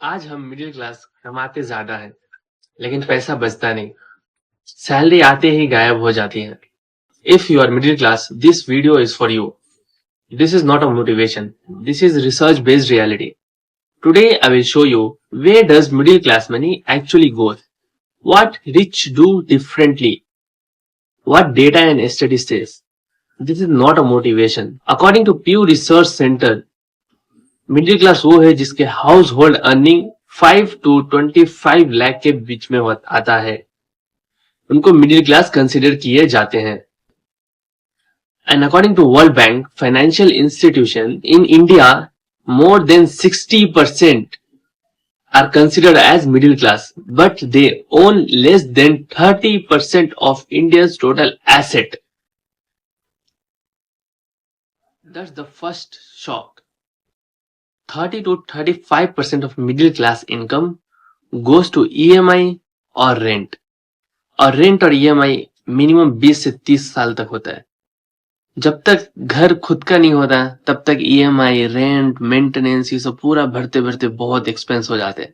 आज हम middle class कमाते ज्यादा हैं, लेकिन पैसा बचता नहीं। सैलरी आते ही गायब हो जाती है। If you are middle class, this video is for you. This is not a motivation. This is research based reality. Today I will show you where does middle class money actually go. What rich do differently. What data and study says. This is not a motivation. According to Pew Research Center, middle class वो है जिसके house hold earning 5 to 25 lakh के बीच में आता है, उनको middle class consider किए जाते हैं. And according to World Bank financial institution in India, more than 60% are considered as middle class, but they own less than 30% of India's total asset. That's the first shock. 30 to 35% of middle class income goes to EMI और rent. और rent और EMI minimum 20 से 30 साल तक होता है. जब तक घर खुद का नहीं होता तब तक EMI, रेंट, मेंटेनेंस ये सब पूरा भरते भरते बहुत एक्सपेंस हो जाते हैं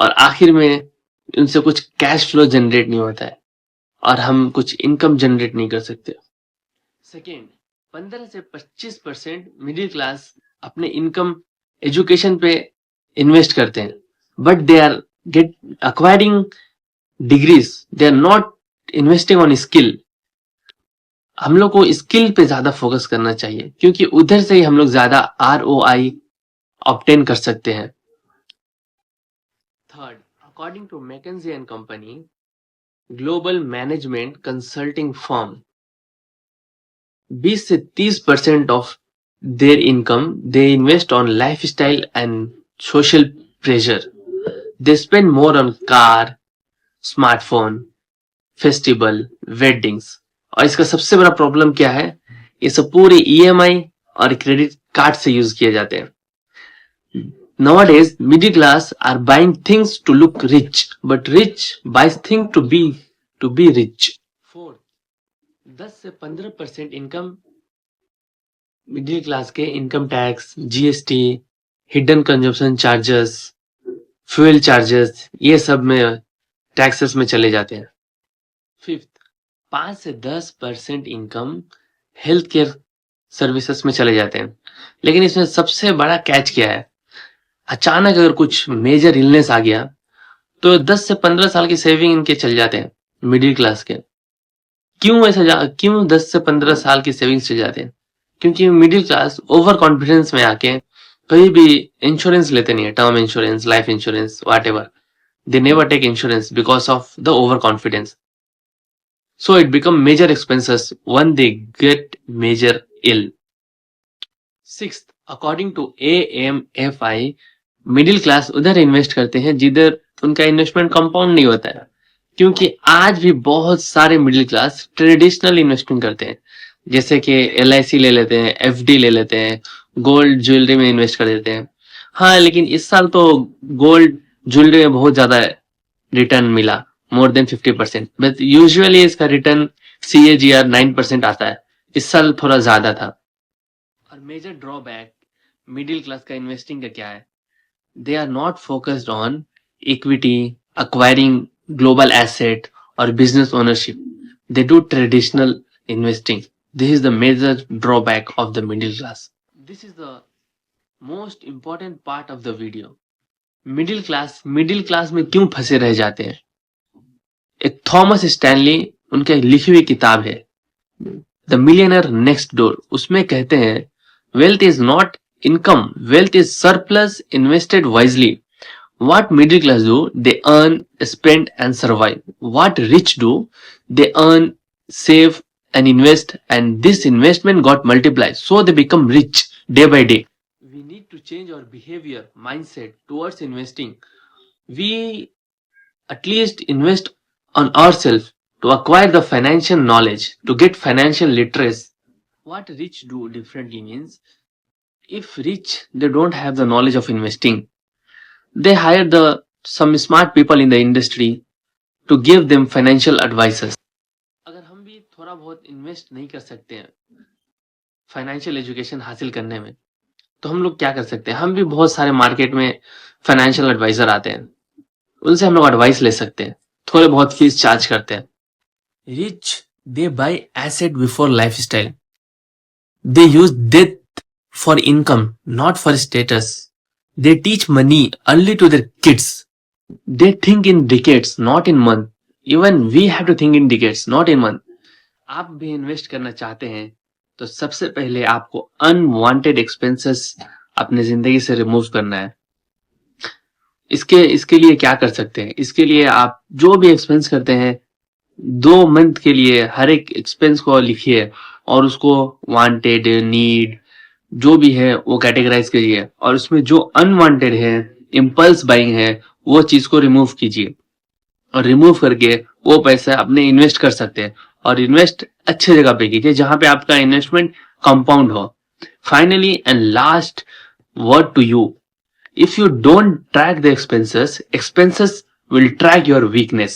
और आखिर में उनसे कुछ कैश फ्लो जनरेट नहीं होता है और हम कुछ इनकम जनरेट नहीं कर सकते. सेकेंड, 15 से 25% मिडिल क्लास अपने इनकम एजुकेशन पे इन्वेस्ट करते हैं, but they are acquiring degrees, they are not investing on skill. हम लोग को स्किल पे ज्यादा फोकस करना चाहिए क्योंकि उधर से ही हम लोग ज्यादा ROI ऑब्टेन कर सकते हैं. Third, according to McKinsey and company, global management consulting firm, 20 से 30% of their income they invest on lifestyle and social pressure. They spend more on car, smartphone, festival, weddings. और इसका सबसे बड़ा प्रॉब्लम क्या है, ये सब पूरे EMI और क्रेडिट कार्ड से यूज किए जाते हैं. Nowadays, middle class are buying things to look rich, but rich buys things to be rich. Fourth, 10 से 15% इनकम मिडिल क्लास के income tax, GST, hidden consumption charges, fuel charges, ये सब में taxes में चले जाते हैं. फिफ्थ, 5 से 10% इनकम हेल्थ केयर सर्विसेज में चले जाते हैं. लेकिन इसमें सबसे बड़ा कैच क्या है, अचानक अगर कुछ मेजर इलनेस आ गया तो 10 से 15 साल की सेविंग इनके चल जाते हैं मिडिल क्लास के. क्यों 10 से 15 साल की सेविंग्स चल जाते हैं? क्योंकि मिडिल क्लास ओवर कॉन्फिडेंस में आके कहीं भी इंश्योरेंस लेते नहीं है, term insurance, life insurance, whatever. They never take insurance because of the overconfidence. So it become major expenses when they get major ill. Sixth, according to AMFI, middle class उधर invest करते हैं जिधर उनका investment compound नहीं होता है, क्योंकि आज भी बहुत सारे मिडिल क्लास ट्रेडिशनल इन्वेस्टमेंट करते हैं, जैसे कि LIC ले लेते हैं, FD ले लेते हैं, गोल्ड ज्वेलरी में इन्वेस्ट कर देते हैं. हाँ, लेकिन इस साल तो गोल्ड ज्वेलरी में बहुत ज्यादा रिटर्न मिला, मोर देन 50%, बट यूजुअली इसका रिटर्न CAGR 9% आता है. इस साल थोड़ा ज्यादा था. और मेजर ड्रॉबैक मिडिल क्लास का इन्वेस्टिंग का क्या है, they are not focused on equity, acquiring global asset or business ownership. They do traditional investing. This is the major drawback of the middle class. This is the most important part of the video. Middle class में क्यों फंसे रह जाते हैं? एक Thomas Stanley उनके लिखी हुई किताब है द मिलियनर नेक्स्ट डोर, उसमें कहते हैं wealth is not income, wealth is surplus invested wisely. What middle class do? They earn, spend and survive. What rich do? They earn, save and invest, and this investment got multiplied. So they become rich day by day. We need to change our behavior, mindset towards investing. We at least invest on ourselves to acquire the financial knowledge, to get financial literacy. What rich do differently means, if rich, they don't have the knowledge of investing, they hire some smart people in the industry to give them financial advices. अगर हम भी थोड़ा बहुत invest नहीं कर सकते हैं financial education हासिल करने में, तो हम लोग क्या कर सकते हैं? हम भी बहुत सारे मार्केट में फाइनेंशियल एडवाइजर आते हैं, उनसे हम लोग एडवाइस ले सकते हैं, थोड़े बहुत फीस चार्ज करते हैं. Rich they buy asset before lifestyle. They use debt for income, not for status. They teach money early to their kids. They think in decades, not in month. Even we have to think in decades, not in month. आप भी invest करना चाहते हैं तो सबसे पहले आपको unwanted expenses अपनी जिंदगी से रिमूव करना है. इसके लिए क्या कर सकते हैं? इसके लिए आप जो भी एक्सपेंस करते हैं 2 मंथ के लिए हर एक एक्सपेंस को लिखिए और उसको वांटेड, नीड जो भी है वो कैटेगराइज करिए, और उसमें जो अनवांटेड है, इम्पल्स बाइंग है, वो चीज को रिमूव कीजिए. और रिमूव करके वो पैसा अपने इन्वेस्ट कर सकते हैं, और इन्वेस्ट अच्छे जगह पे कीजिए जहां पे आपका इन्वेस्टमेंट कंपाउंड हो. Finally and last word to you, if you don't track the expenses will track your weakness.